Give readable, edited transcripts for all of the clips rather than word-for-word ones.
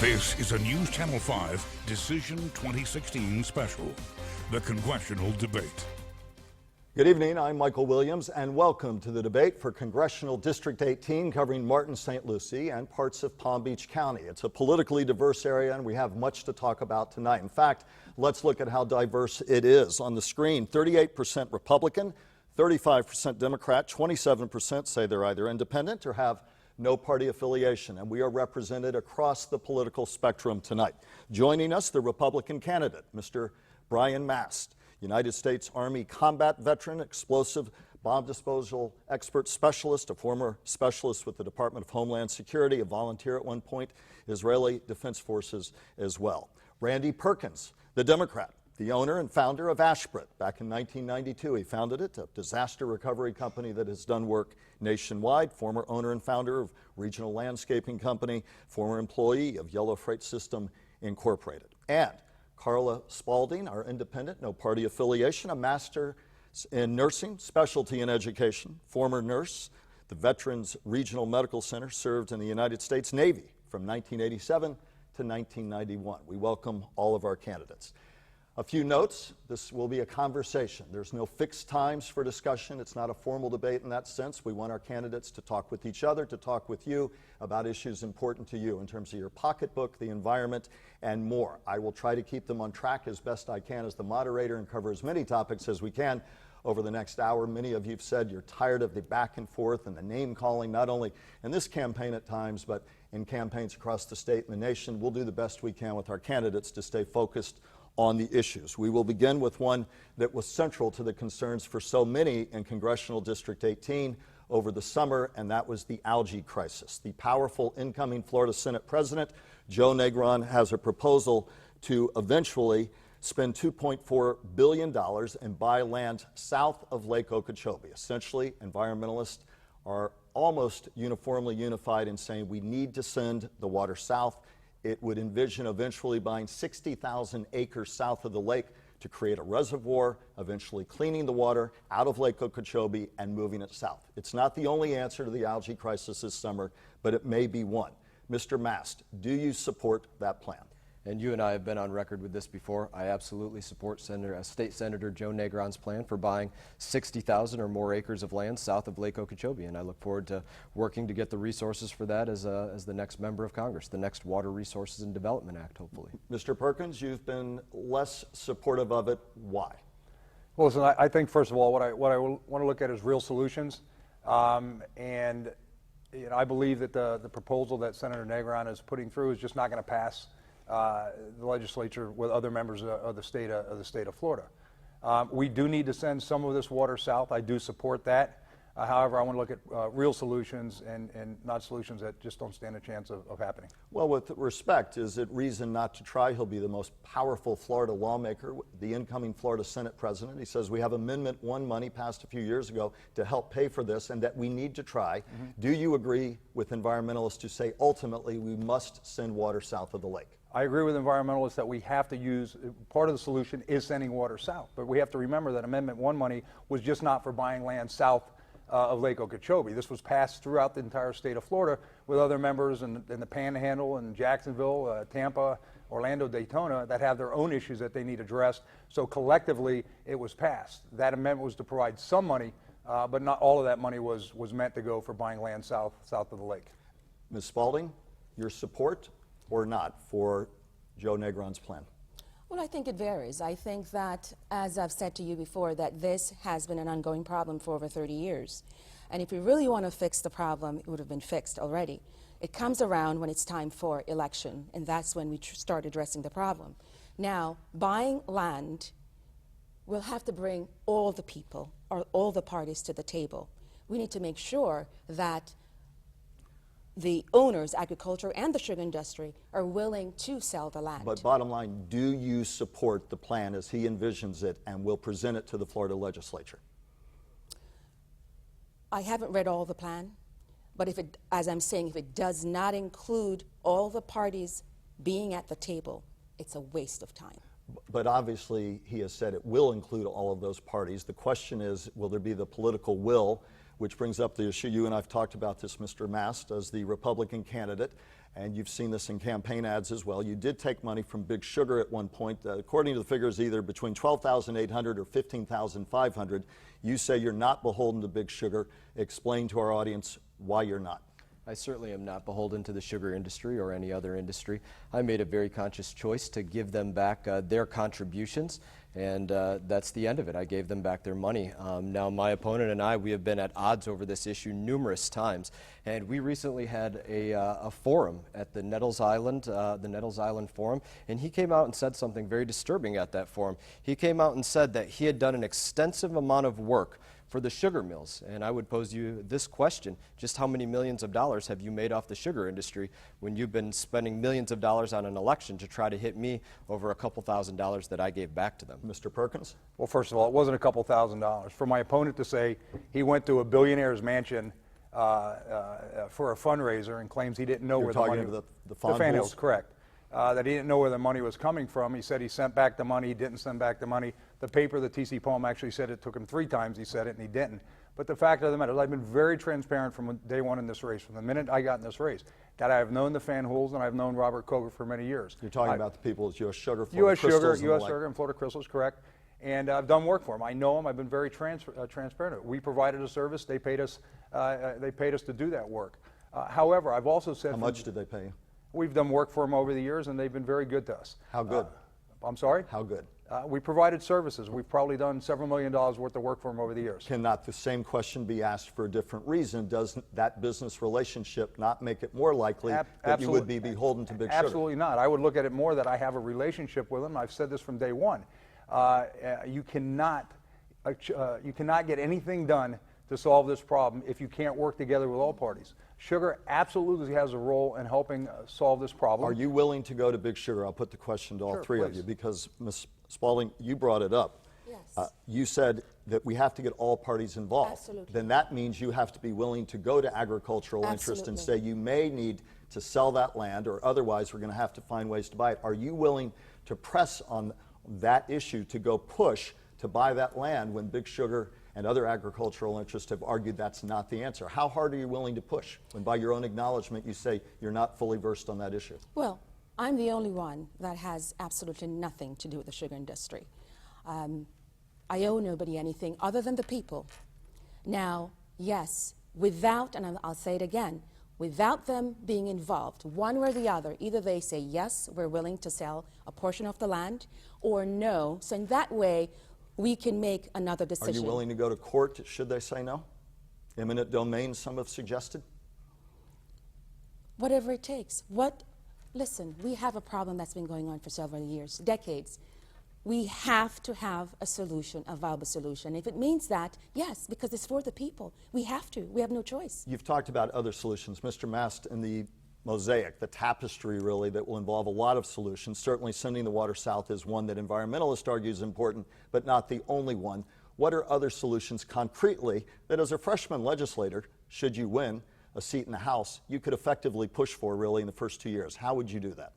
This is a News Channel 5 Decision 2016 special, the Congressional Debate. Good evening, I'm Michael Williams, and welcome to the debate for Congressional District 18 covering Martin, St. Lucie, and parts of Palm Beach County. It's a politically diverse area, and we have much to talk about tonight. In fact, let's look at how diverse it is. On the screen, 38% Republican, 35% Democrat, 27% say they're either independent or have no party affiliation, and we are represented across the political spectrum tonight. Joining us, the Republican candidate, Mr. Brian Mast, United States Army combat veteran, explosive bomb disposal expert specialist, a former specialist with the Department of Homeland Security, a volunteer at one point, Israeli Defense Forces as well. Randy Perkins, the Democrat, the owner and founder of Ashbrit. Back in 1992, he founded it, a disaster recovery company that has done work nationwide, former owner and founder of Regional Landscaping Company, former employee of Yellow Freight System Incorporated. And Carla Spalding, our independent, no party affiliation, a master in nursing, specialty in education, former nurse, the Veterans Regional Medical Center, served in the United States Navy from 1987 to 1991. We welcome all of our candidates. A few notes. This will be a conversation. There's no fixed times for discussion. It's not a formal debate in that sense. We want our candidates to talk with each other, to talk with you about issues important to you in terms of your pocketbook, the environment, and more. I will try to keep them on track as best I can as the moderator and cover as many topics as we can over the next hour. Many of you have said you're tired of the back and forth and the name calling, not only in this campaign at times, but in campaigns across the state and the nation. We'll do the best we can with our candidates to stay focused on the issues. We will begin with one that was central to the concerns for so many in Congressional District 18 over the summer, and that was the algae crisis. The powerful incoming Florida Senate President, Joe Negron, has a proposal to eventually spend $2.4 billion and buy land south of Lake Okeechobee. Essentially, environmentalists are almost uniformly unified in saying we need to send the water south. It would envision eventually buying 60,000 acres south of the lake to create a reservoir, eventually cleaning the water out of Lake Okeechobee and moving it south. It's not the only answer to the algae crisis this summer, but it may be one. Mr. Mast, do you support that plan? And you and I have been on record with this before. I absolutely support State Senator Joe Negron's plan for buying 60,000 or more acres of land south of Lake Okeechobee, and I look forward to working to get the resources for that as the next member of Congress, the next Water Resources and Development Act, hopefully. Mr. Perkins, you've been less supportive of it. Why? Well, listen, I think, first of all, what I want to look at is real solutions, and I believe that the proposal that Senator Negron is putting through is just not going to pass the legislature with other members of the state of Florida. We do need to send some of this water south. I do support that. However, I want to look at real solutions and not solutions that just don't stand a chance of happening. Well, with respect, is it reason not to try? He'll be the most powerful Florida lawmaker, the incoming Florida Senate president. He says we have Amendment 1 money passed a few years ago to help pay for this and that we need to try. Do you agree with environmentalists to say ultimately we must send water south of the lake? I agree with environmentalists that we have to use, part of the solution is sending water south, but we have to remember that Amendment 1 money was just not for buying land south of Lake Okeechobee. This was passed throughout the entire state of Florida with other members in the Panhandle and Jacksonville, Tampa, Orlando, Daytona that have their own issues that they need addressed. So collectively, it was passed. That amendment was to provide some money, but not all of that money was meant to go for buying land south of the lake. Ms. Spalding, your support or not for Joe Negron's plan? Well, I think it varies. I think that, as I've said to you before, that this has been an ongoing problem for over 30 years. And if we really want to fix the problem, it would have been fixed already. It comes around when it's time for election, and that's when we start addressing the problem. Now, buying land will have to bring all the people or all the parties to the table. We need to make sure that the owners, agriculture and the sugar industry, are willing to sell the land. But bottom line, do you support the plan as he envisions it and will present it to the Florida legislature? I haven't read all the plan, but if it, as I'm saying, if it does not include all the parties being at the table, it's a waste of time. But obviously, he has said it will include all of those parties. The question is, will there be the political will which brings up the issue. You and I have talked about this, Mr. Mast, as the Republican candidate, and you've seen this in campaign ads as well. You did take money from Big Sugar at one point. According to the figures, either between $12,800 or $15,500. You say you're not beholden to Big Sugar. Explain to our audience why you're not. I certainly am not beholden to the sugar industry or any other industry. I made a very conscious choice to give them back their contributions, and that's the end of it. I gave them back their money. Now, my opponent and I, we have been at odds over this issue numerous times, and we recently had a forum at the Nettles Island Forum, and he came out and said something very disturbing at that forum. He came out and said that he had done an extensive amount of work for the sugar mills, and I would pose you this question: just how many millions of dollars have you made off the sugar industry when you've been spending millions of dollars on an election to try to hit me over a couple $1,000s that I gave back to them? Mr. Perkins? Well, first of all, it wasn't a couple $1,000s. For my opponent to say he went to a billionaire's mansion for a fundraiser and claims he didn't know where the money was. The Fan Hills, correct. That he didn't know where the money was coming from. He said he sent back the money, he didn't send back the money. The paper, the TC Poem, actually said it took him 3 times he said it and he didn't. But the fact of the matter is I've been very transparent from day one in this race, from the minute I got in this race, that I have known the Fan Hills and I've known Robert Koger for many years. You're talking about the people at U.S. Sugar, U.S. Crystals, Sugar, U.S. Sugar, and Florida Crystals, correct. And I've done work for them. I know them. I've been very transparent. We provided a service. They paid us to do that work. However, I've also said... How much did they pay you? We've done work for them over the years, and they've been very good to us. How good? I'm sorry? How good? We provided services. We've probably done several $1 million worth of work for them over the years. Cannot the same question be asked for a different reason? Does that business relationship not make it more likely that you would be beholden to Big Sugar? Absolutely not. I would look at it more that I have a relationship with them. I've said this from day one. You cannot get anything done to solve this problem if you can't work together with all parties. Sugar absolutely has a role in helping solve this problem. Are you willing to go to Big Sugar? I'll put the question to all three of you, because Ms. Spalding, you brought it up. Yes. You said that we have to get all parties involved. Absolutely. Then that means you have to be willing to go to agricultural interest and say you may need to sell that land, or otherwise we're going to have to find ways to buy it. Are you willing to press on that issue to go push to buy that land when Big Sugar and other agricultural interests have argued that's not the answer? How hard are you willing to push when by your own acknowledgement you say you're not fully versed on that issue? Well, I'm the only one that has absolutely nothing to do with the sugar industry. I owe nobody anything other than the people. Now, yes, without, and I'll say it again, without them being involved, one way or the other, either they say, yes, we're willing to sell a portion of the land, or no. So in that way, we can make another decision. Are you willing to go to court should they say no? Eminent domain, some have suggested? Whatever it takes. Listen, we have a problem that's been going on for several years, decades. We have to have a solution, a viable solution. If it means that, yes, because it's for the people. We have to. We have no choice. You've talked about other solutions. Mr. Mast, in the mosaic, the tapestry really, that will involve a lot of solutions. Certainly sending the water south is one that environmentalists argue is important, but not the only one. What are other solutions concretely that as a freshman legislator, should you win a seat in the House, you could effectively push for really in the first 2 years? How would you do that?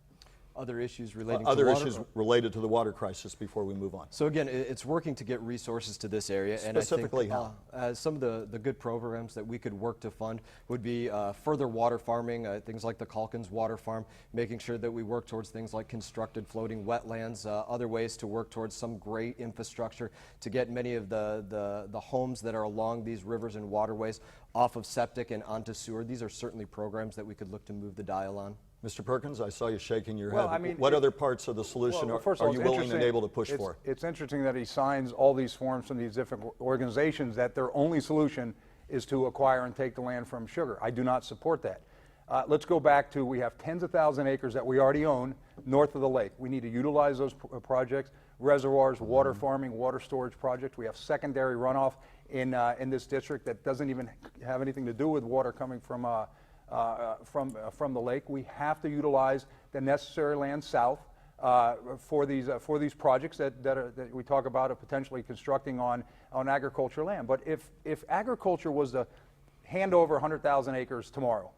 Other issues relating other to water? issues related to the water crisis before we move on. So again, it's working to get resources to this area. Specifically and I think, how? Some of the good programs that we could work to fund would be further water farming, things like the Calkins Water Farm, making sure that we work towards things like constructed floating wetlands, other ways to work towards some great infrastructure to get many of the homes that are along these rivers and waterways off of septic and onto sewer. These are certainly programs that we could look to move the dial on. Mr. Perkins, I saw you shaking your Well, head. I mean, what other parts of the solution are you willing and able to push for? It's interesting that he signs all these forms from these different organizations that their only solution is to acquire and take the land from Sugar. I do not support that. Let's go back to, we have tens of thousands of acres that we already own north of the lake. We need to utilize those projects, reservoirs, water farming, water storage projects. We have secondary runoff in this district that doesn't even have anything to do with water coming from the lake. We have to utilize the necessary land south for these projects that we talk about of potentially constructing on agricultural land. But if agriculture was to hand over 100,000 acres tomorrow,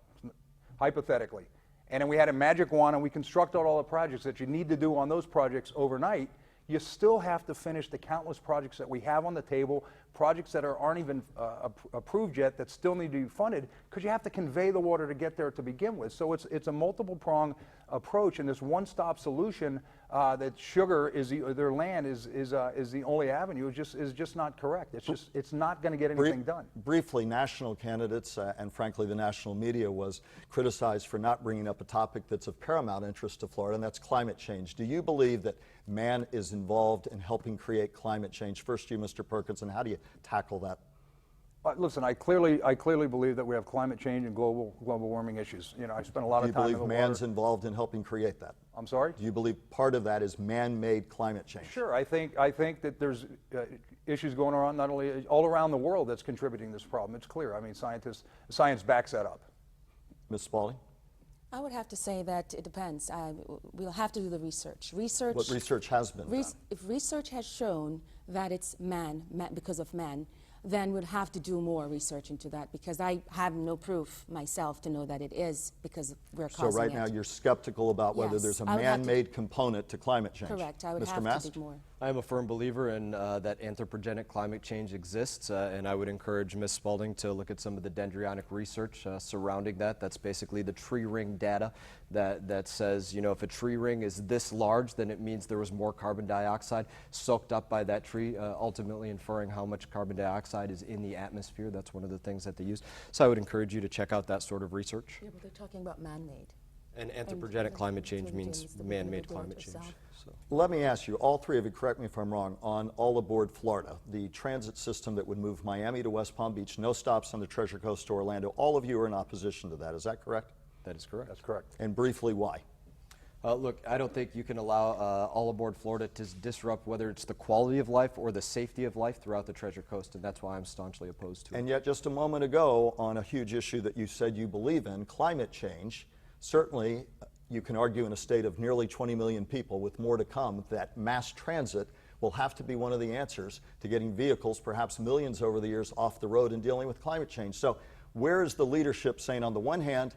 hypothetically, and then we had a magic wand and we constructed all the projects that you need to do on those projects overnight, you still have to finish the countless projects that we have on the table projects that aren't even approved yet that still need to be funded because you have to convey the water to get there to begin with. So it's a multiple prong approach, and this one-stop solution that sugar is their land is the only avenue is just not correct. It's not going to get anything done. Briefly, national candidates and frankly the national media was criticized for not bringing up a topic that's of paramount interest to Florida, and that's climate change. Do you believe that man is involved in helping create climate change? First, you, Mr. Perkins, and how do you tackle that? Listen, I clearly believe that we have climate change and global warming issues. You know, I spent a lot of time in the water. Do you believe man's involved in helping create that? I'm sorry? Do you believe part of that is man-made climate change? Sure. I think that there's issues going on not only all around the world that's contributing to this problem. It's clear. I mean, science backs that up. Ms. Spalding? I would have to say that it depends. We'll have to do the research. What research has been done? If research has shown that it's man because of man, then we'll have to do more research into that, because I have no proof myself to know that it is because we're causing it. So right now you're skeptical about whether there's a man-made component to climate change. Correct. I would Mr. have Mast? to do more. I am a firm believer in that anthropogenic climate change exists, and I would encourage Ms. Spalding to look at some of the dendrionic research surrounding that. That's basically the tree ring data that says, you know, if a tree ring is this large, then it means there was more carbon dioxide soaked up by that tree, ultimately inferring how much carbon dioxide is in the atmosphere. That's one of the things that they use. So I would encourage you to check out that sort of research. Yeah, but they're talking about man-made. And anthropogenic climate change means man-made climate change. So. Let me ask you, all three of you, correct me if I'm wrong, on All Aboard Florida, the transit system that would move Miami to West Palm Beach, no stops on the Treasure Coast to Orlando, all of you are in opposition to that, is that correct? That is correct. That's correct. And briefly, why? Look, I don't think you can allow All Aboard Florida to disrupt whether it's the quality of life or the safety of life throughout the Treasure Coast, and that's why I'm staunchly opposed to it. And yet, just a moment ago, on a huge issue that you said you believe in, climate change, certainly you can argue in a state of nearly 20 million people with more to come that mass transit will have to be one of the answers to getting vehicles, perhaps millions over the years, off the road and dealing with climate change. So where is the leadership saying, on the one hand,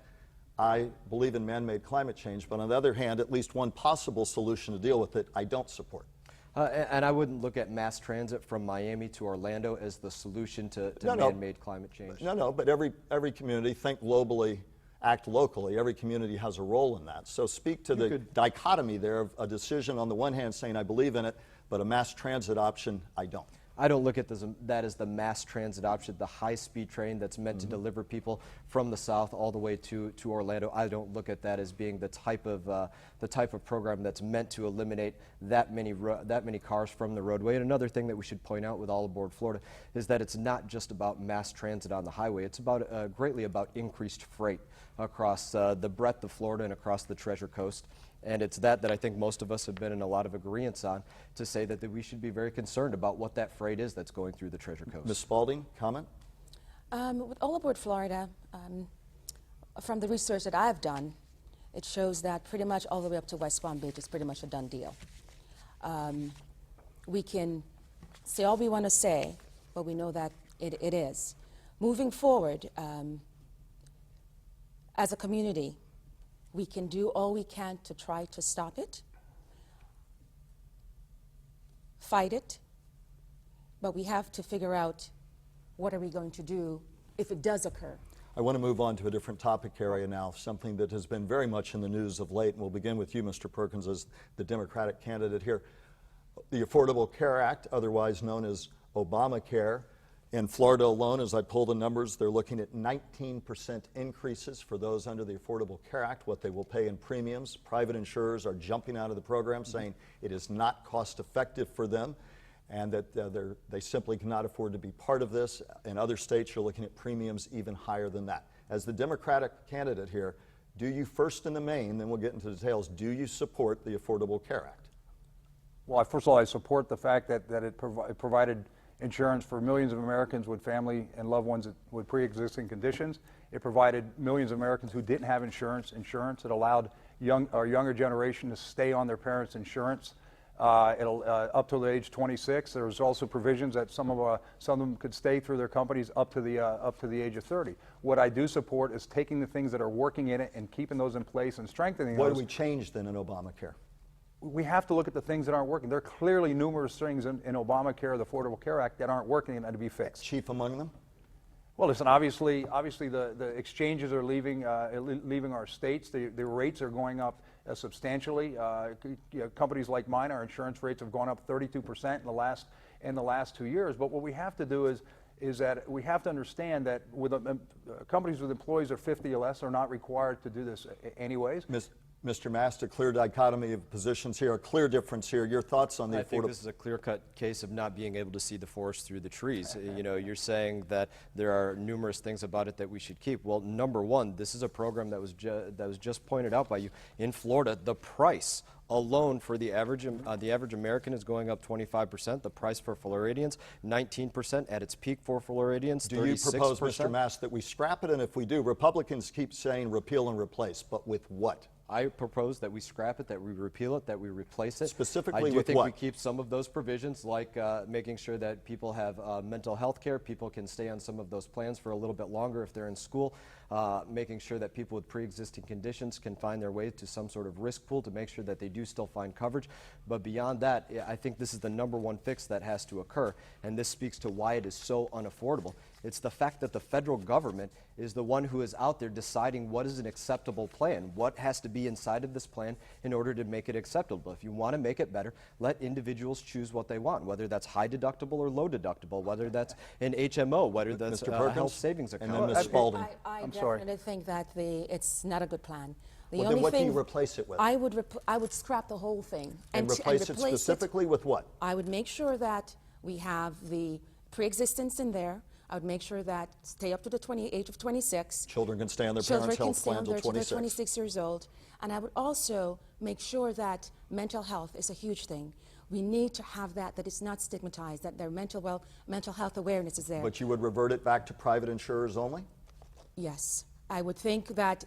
I believe in man-made climate change, but on the other hand, at least one possible solution to deal with it, I don't support? And I wouldn't look at mass transit from Miami to Orlando as the solution to man-made climate change. No, but every community, think globally, act locally. Every community has a role in that. So speak to the dichotomy there of a decision on the one hand saying I believe in it, but a mass transit option, I don't. I don't look at that as the mass transit option, the high-speed train that's meant to deliver people from the south all the way to Orlando. I don't look at that as being the type of program that's meant to eliminate that many cars from the roadway. And another thing that we should point out with All Aboard Florida is that it's not just about mass transit on the highway. It's about greatly about increased freight across the breadth of Florida and across the Treasure Coast. And it's that I think most of us have been in a lot of agreement on, to say that we should be very concerned about what that freight is that's going through the Treasure Coast. Ms. Spalding, comment? With All Aboard Florida, from the research that I've done, it shows that pretty much all the way up to West Palm Beach is pretty much a done deal. We can say all we want to say, but we know that it is. Moving forward, as a community, we can do all we can to try to stop it, fight it, but we have to figure out what are we going to do if it does occur. I want to move on to a different topic area now, something that has been very much in the news of late, and we'll begin with you, Mr. Perkins, as the Democratic candidate here. The Affordable Care Act, otherwise known as Obamacare. In Florida alone, as I pull the numbers, they're looking at 19% increases for those under the Affordable Care Act, what they will pay in premiums. Private insurers are jumping out of the program, saying it is not cost effective for them, and that they simply cannot afford to be part of this. In other states, you're looking at premiums even higher than that. As the Democratic candidate here, do you, first in the main, then we'll get into the details, do you support the Affordable Care Act? Well, first of all, I support the fact that it provided insurance for millions of Americans with family and loved ones with pre-existing conditions. It provided millions of Americans who didn't have insurance. It allowed our younger generation to stay on their parents' insurance up to the age 26. There was also provisions that some of them could stay through their companies up to the age of 30. What I do support is taking the things that are working in it and keeping those in place and strengthening those. What do we change then in Obamacare? we have to look at the things that aren't working. There are clearly numerous things in Obamacare, the Affordable Care Act, that aren't working and to be fixed. Chief among them? Well, listen, obviously the exchanges are leaving our states. The rates are going up substantially. Companies like mine, our insurance rates have gone up 32% in the last 2 years. But what we have to do is that we have to understand that companies with employees of 50 or less are not required to do this anyways. Mr. Mast, a clear dichotomy of positions here, a clear difference here. Your thoughts on the I think this is a clear-cut case of not being able to see the forest through the trees. You know, you're saying that there are numerous things about it that we should keep. Well, number one, this is a program that was just pointed out by you. In Florida, the price alone for the average American is going up 25%. The price for Floridians, 19%. At its peak for Floridians, 36%. Do you propose, Mr. Mast, that we scrap it? And if we do, Republicans keep saying repeal and replace, but with what? I propose that we scrap it, that we repeal it, that we replace it. Specifically I with do think what? we keep some of those provisions, like making sure that people have mental health care, people can stay on some of those plans for a little bit longer if they're in school, making sure that people with pre-existing conditions can find their way to some sort of risk pool to make sure that they do still find coverage. But beyond that, I think this is the number one fix that has to occur, and this speaks to why it is so unaffordable. It's the fact that the federal government is the one who is out there deciding what is an acceptable plan, what has to be inside of this plan in order to make it acceptable. If you want to make it better, let individuals choose what they want, whether that's high deductible or low deductible, whether that's an HMO, whether that's a health savings account. And then Ms. Spalding. I sorry. definitely think that it's not a good plan. Well, then what do you replace it with? I would scrap the whole thing. And replace it specifically with what? I would make sure that we have the pre-existence in there. I would make sure that stay up to the age of 26. Children can stay on their parents' health plan until 26. They're 26 years old. And I would also make sure that mental health is a huge thing. We need to have that it's not stigmatized, that their mental health awareness is there. But you would revert it back to private insurers only? Yes. I would think that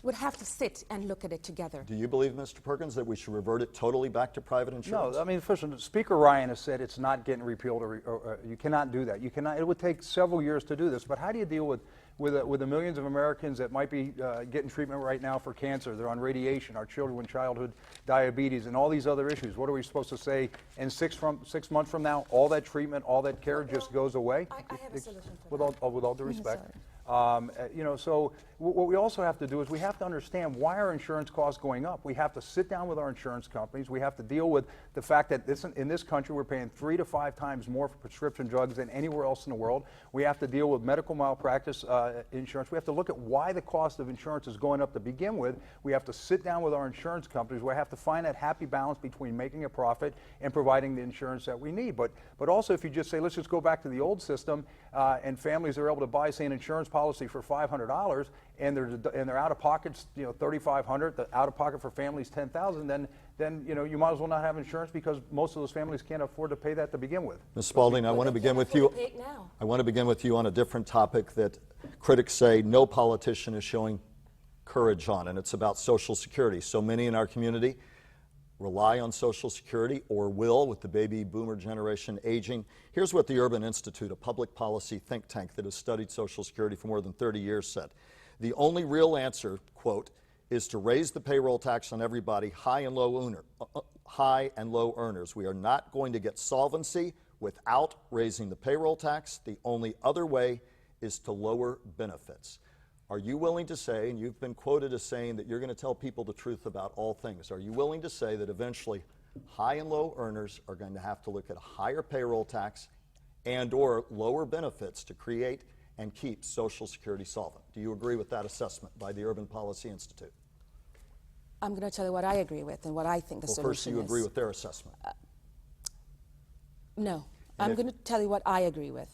would have to sit and look at it together. Do you believe, Mr. Perkins, that we should revert it totally back to private insurance? No, I mean, first, Speaker Ryan has said it's not getting repealed, or you cannot do that. You cannot. It would take several years to do this. But how do you deal with the millions of Americans that might be getting treatment right now for cancer? They're on radiation. Our children with childhood diabetes and all these other issues. What are we supposed to say? In 6 months from now, all that treatment, all that care just goes away? I have a solution for that. With all due respect. So what we also have to do is we have to understand why are insurance costs going up. We have to sit down with our insurance companies. We have to deal with the fact that in this country we're paying 3 to 5 times more for prescription drugs than anywhere else in the world. We have to deal with medical malpractice insurance. We have to look at why the cost of insurance is going up to begin with. We have to sit down with our insurance companies. We have to find that happy balance between making a profit and providing the insurance that we need. But also, if you just say, let's just go back to the old system, and families are able to buy, say, an insurance policy for $500, and they're out of pockets, $3,500. The out of pocket for families $10,000. Then you might as well not have insurance because most of those families can't afford to pay that to begin with. Ms. Spalding, I want to begin with you. I want to begin with you on a different topic that critics say no politician is showing courage on, and it's about Social Security. So many in our community rely on Social Security, or will, with the baby boomer generation aging. Here's what the Urban Institute, a public policy think tank that has studied Social Security for more than 30 years, said. The only real answer, quote, is to raise the payroll tax on everybody, high and low earners. We are not going to get solvency without raising the payroll tax. The only other way is to lower benefits. Are you willing to say, and you've been quoted as saying that you're going to tell people the truth about all things, are you willing to say that eventually high and low earners are going to have to look at a higher payroll tax and or lower benefits to create and keep Social Security solvent? Do you agree with that assessment by the Urban Policy Institute? I'm going to tell you what I agree with and what I think the solution is. Well, first, do you agree with their assessment? No. I'm going to tell you what I agree with.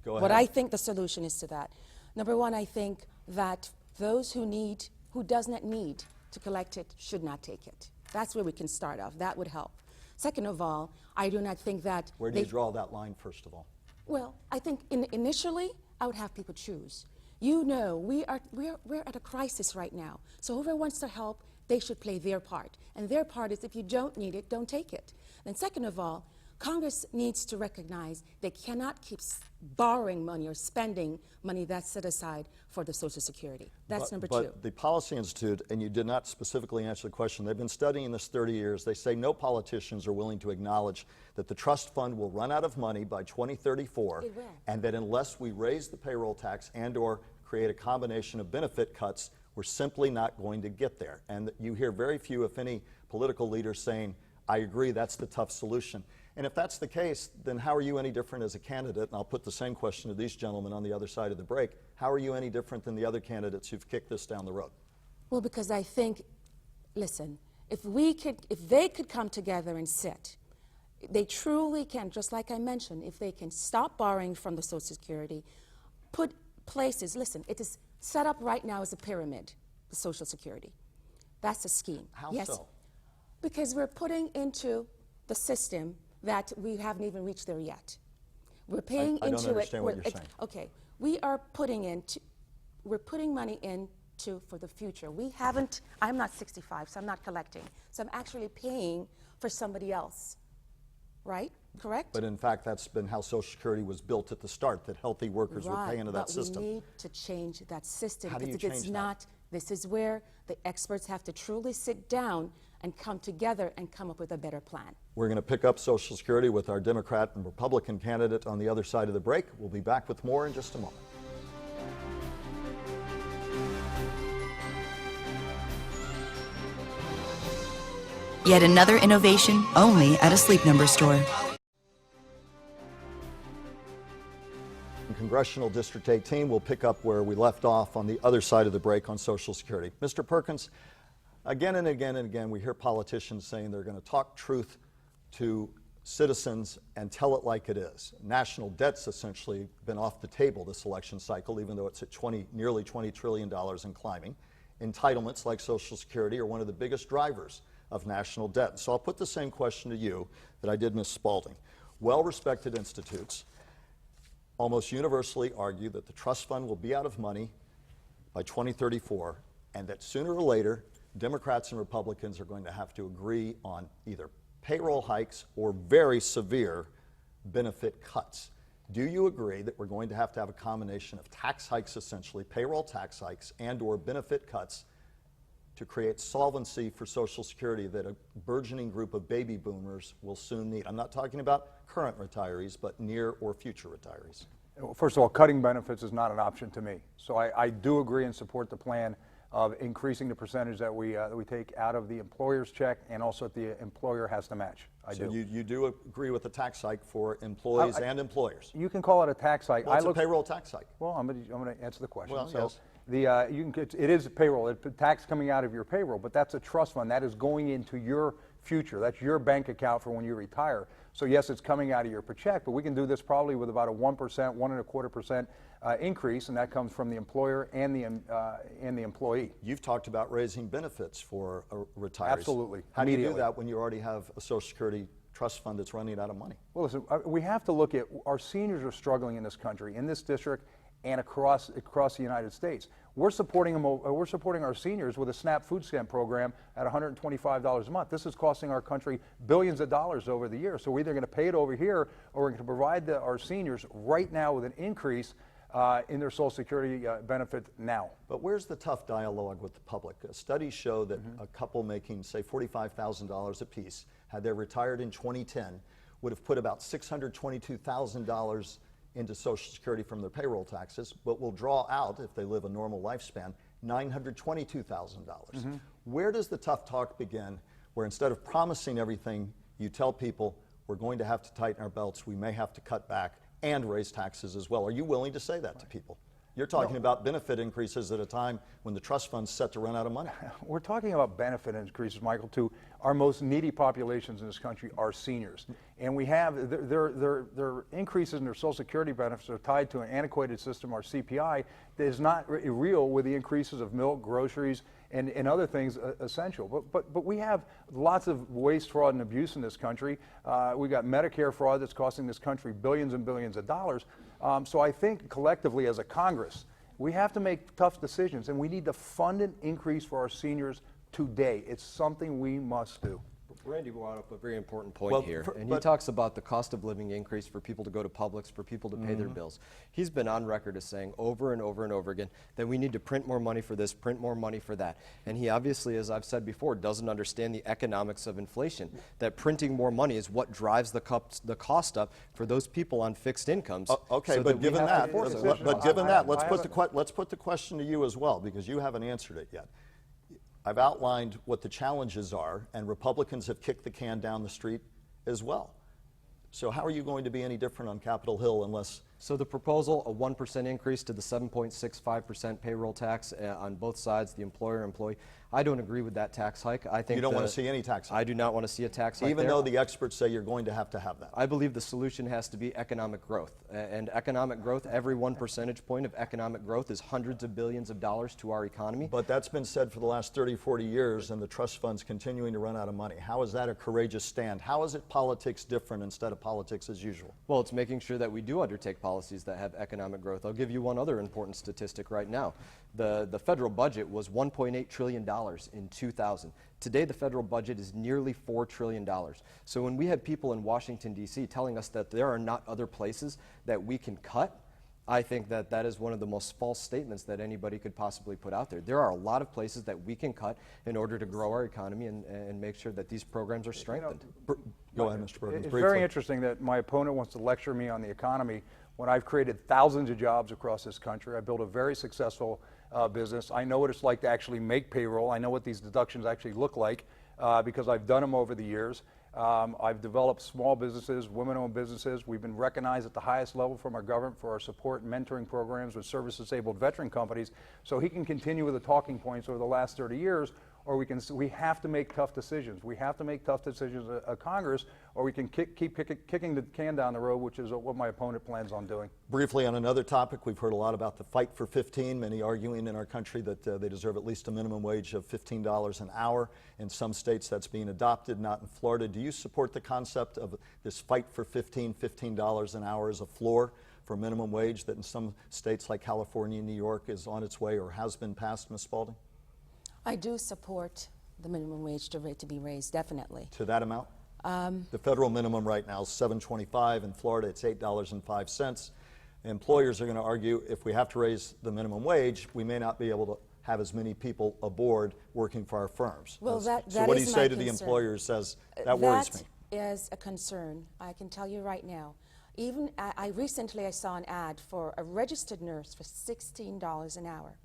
Go ahead. What I think the solution is to that. Number one, I think that those who does not need to collect it should not take it. That's where we can start off. That would help. Second of all, I do not think that... Where do you draw that line, first of all? Well, I think initially, I would have people choose. We're at a crisis right now. So whoever wants to help, they should play their part. And their part is if you don't need it, don't take it. And second of all, Congress needs to recognize they cannot keep borrowing money or spending money that's set aside for the Social Security. That's number two. But the Policy Institute, and you did not specifically answer the question, they've been studying this 30 years. They say no politicians are willing to acknowledge that the trust fund will run out of money by 2034, It will. and that unless we raise the payroll tax and or create a combination of benefit cuts, we're simply not going to get there. And you hear very few, if any, political leaders saying, I agree, that's the tough solution. And if that's the case, then how are you any different as a candidate? And I'll put the same question to these gentlemen on the other side of the break. How are you any different than the other candidates who've kicked this down the road? Well, because I think, listen, if they could come together and sit, they truly can, just like I mentioned, if they can stop borrowing from the Social Security, put places, listen, it is set up right now as a pyramid, the Social Security. That's a scheme. How yes, so? Because we're putting into the system that we haven't even reached there yet. We're paying I into don't understand it. what you're saying. Okay, we're putting money into for the future. We haven't, I'm not 65, so I'm not collecting. So I'm actually paying for somebody else, right? Correct? But in fact, that's been how Social Security was built at the start, that healthy workers would pay into that system. But we need to change that system. How do you because change it's not, this is where the experts have to truly sit down and come together and come up with a better plan. We're going to pick up Social Security with our Democrat and Republican candidate on the other side of the break. We'll be back with more in just a moment. Yet another innovation only at a Sleep Number store. In Congressional District 18, we'll pick up where we left off on the other side of the break on Social Security. Mr. Perkins, again and again and again, we hear politicians saying they're going to talk truth to citizens and tell it like it is. National debt's essentially been off the table this election cycle, even though it's at nearly $20 trillion and climbing. Entitlements like Social Security are one of the biggest drivers of national debt. So I'll put the same question to you that I did Ms. Spalding. Well-respected institutes almost universally argue that the trust fund will be out of money by 2034, and that sooner or later, Democrats and Republicans are going to have to agree on either payroll hikes or very severe benefit cuts. Do you agree that we're going to have a combination of tax hikes, essentially, payroll tax hikes, and or benefit cuts to create solvency for Social Security that a burgeoning group of baby boomers will soon need? I'm not talking about current retirees, but near or future retirees. First of all, cutting benefits is not an option to me. So I do agree and support the plan of increasing the percentage that we take out of the employer's check, and also that the employer has to match. So you do agree with the tax hike for employees and employers? You can call it a tax hike. Well, it's a payroll tax hike. Well, I'm going to answer the question. Well, so yes. it is a payroll. It's a tax coming out of your payroll, but that's a trust fund. That is going into your future. That's your bank account for when you retire. So yes, it's coming out of your check, but we can do this probably with about a 1%, 1.25% increase, and that comes from the employer and the employee. You've talked about raising benefits for retirees. Absolutely. How do you do that when you already have a Social Security trust fund that's running out of money? Well, listen, we have to look at our seniors are struggling in this country, in this district, and across the United States. We're supporting them. We're supporting our seniors with a SNAP food stamp program at $125 a month. This is costing our country billions of dollars over the year. So we're either going to pay it over here, or we're going to provide our seniors right now with an increase in their Social Security benefit now. But where's the tough dialogue with the public? Studies show that a couple making, say, $45,000 apiece, had they retired in 2010, would have put about $622,000 into Social Security from their payroll taxes, but will draw out, if they live a normal lifespan, $922,000. Where does the tough talk begin, where instead of promising everything, you tell people, we're going to have to tighten our belts, we may have to cut back, and raise taxes as well? Are you willing to say that to people? You're talking about benefit increases at a time when the trust fund's set to run out of money. We're talking about benefit increases, Michael, to our most needy populations in this country, our seniors. And we have, their increases in their Social Security benefits are tied to an antiquated system, our CPI, that is not real with the increases of milk, groceries, and other things essential. But we have lots of waste, fraud, and abuse in this country. We've got Medicare fraud that's costing this country billions and billions of dollars. So I think collectively as a Congress, we have to make tough decisions, and we need to fund an increase for our seniors today. It's something we must do. Randy brought up a very important point Well, here, and he talks about the cost of living increase for people to go to Publix, for people to pay their bills. He's been on record as saying over and over and over again that we need to print more money for this, print more money for that. And he obviously, as I've said before, doesn't understand the economics of inflation, that printing more money is what drives the cost up for those people on fixed incomes. Okay, so but given that, let's I put the question to you as well, because you haven't answered it yet. I've outlined what the challenges are, and Republicans have kicked the can down the street as well. So how are you going to be any different on Capitol Hill unless... So the proposal, a 1% increase to the 7.65% payroll tax on both sides, the employer-employee. I don't agree with that tax hike. I think You don't want to see any tax hike? I do not want to see a tax hike Even there. though the experts say you're going to have that? I believe the solution has to be economic growth. And economic growth, every 1 percentage point of economic growth is hundreds of billions of dollars to our economy. But that's been said for the last 30, 40 years, and the trust fund's continuing to run out of money. How is that a courageous stand? How is it politics different instead of politics as usual? Well, it's making sure that we do undertake policies that have economic growth. I'll give you one other important statistic right now. The federal budget was $1.8 trillion in 2000. Today, the federal budget is nearly $4 trillion. So when we have people in Washington, D.C. telling us that there are not other places that we can cut, I think that that is one of the most false statements that anybody could possibly put out there. There are a lot of places that we can cut in order to grow our economy and make sure that these programs are strengthened. Go ahead, Mr. Perkins. It's briefly. very interesting that my opponent wants to lecture me on the economy when I've created thousands of jobs across this country. I built a very successful business. I know what it's like to actually make payroll. I know what these deductions actually look like because I've done them over the years. I've developed small businesses, women-owned businesses. We've been recognized at the highest level from our government for our support and mentoring programs with service-disabled veteran companies. So he can continue with the talking points over the last 30 years, or we have to make tough decisions. We have to make tough decisions at Congress, or we can keep kicking the can down the road, which is what my opponent plans on doing. Briefly on another topic, we've heard a lot about the fight for 15, many arguing in our country that they deserve at least a minimum wage of $15 an hour. In some states that's being adopted, not in Florida. Do you support the concept of this fight for $15 an hour as a floor for minimum wage that in some states like California and New York is on its way or has been passed, Ms. Spalding? I do support the minimum wage to be raised, definitely. To that amount? The federal minimum right now is $7.25. In Florida, it's $8.05. Employers are going to argue if we have to raise the minimum wage, we may not be able to have as many people aboard working for our firms. Well, so that what do is you my say to the concern. employers says that worries me? That is a concern. I can tell you right now. Even recently I saw an ad for a registered nurse for $16 an hour.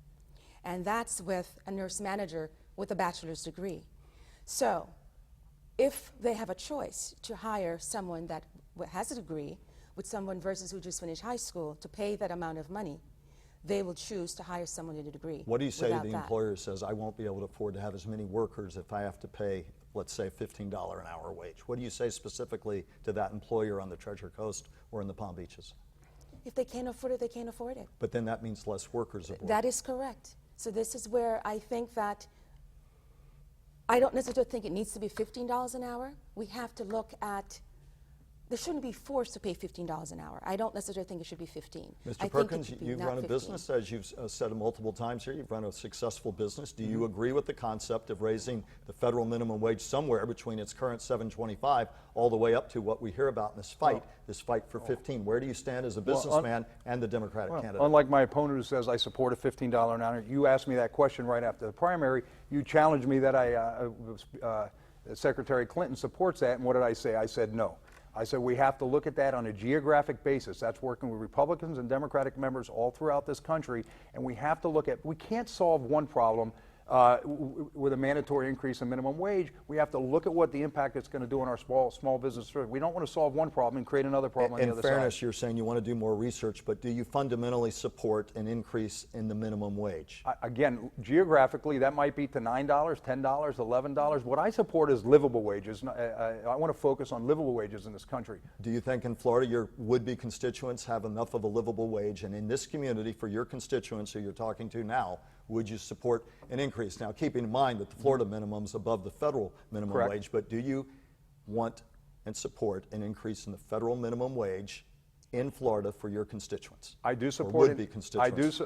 And that's with a nurse manager with a bachelor's degree. So if they have a choice to hire someone that has a degree with someone versus who just finished high school to pay that amount of money, they will choose to hire someone with a degree. What do you say to the that. employer who says, I won't be able to afford to have as many workers if I have to pay, let's say, $15 an hour wage? What do you say specifically to that employer on the Treasure Coast or in the Palm Beaches? If they can't afford it, they can't afford it. But then that means less workers aboard. That is correct. So this is where I think that I don't necessarily think it needs to be $15 an hour. We have to look at, there shouldn't be forced to pay $15 an hour. I don't necessarily think it should be 15. Mr. Perkins, you've run a business, as you've said multiple times here, you've run a successful business. Do you agree with the concept of raising the federal minimum wage somewhere between its current $7.25 all the way up to what we hear about in this fight for 15? Where do you stand as a businessman and the Democratic candidate? Unlike my opponent who says I support a $15 an hour, you asked me that question right after the primary. You challenged me that Secretary Clinton supports that, and what did I say? I said no. I said we have to look at that on a geographic basis. That's working with Republicans and Democratic members all throughout this country, and we have to look at, we can't solve one problem with a mandatory increase in minimum wage. We have to look at what the impact it's going to do on our small business. We don't want to solve one problem and create another problem on the other side. In fairness, you're saying you want to do more research, but do you fundamentally support an increase in the minimum wage? Again, geographically, that might be to $9, $10, $11. What I support is livable wages. I want to focus on livable wages in this country. Do you think in Florida your would-be constituents have enough of a livable wage? And in this community, for your constituents who you're talking to now, would you support an increase? Now, keeping in mind that the Florida minimum is above the federal minimum Correct. wage, but do you want and support an increase in the federal minimum wage in Florida for your constituents? I do support or would-be constituents.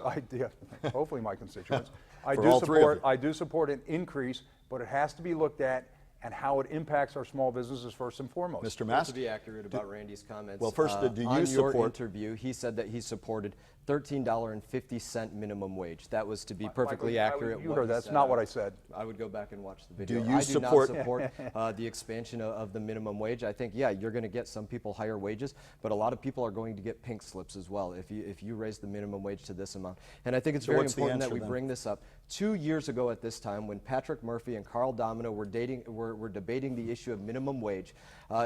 Hopefully my constituents. For all three of you. I do support an increase, but it has to be looked at and how it impacts our small businesses first and foremost. Mr. To Mast? be accurate about Randy's comments, Well, first, do you on your support- interview, he said that he supported $13.50 minimum wage. That was, to be perfectly Michael, accurate. you what heard he that's said. not what I said. I would go back and watch the video. Do you I support- do not support the expansion of the minimum wage. I think, yeah, you're going to get some people higher wages, but a lot of people are going to get pink slips as well if you raise the minimum wage to this amount. And I think it's So very what's the important that answer we then? bring this up. 2 years ago at this time, when Patrick Murphy and Carl Domino were debating the issue of minimum wage,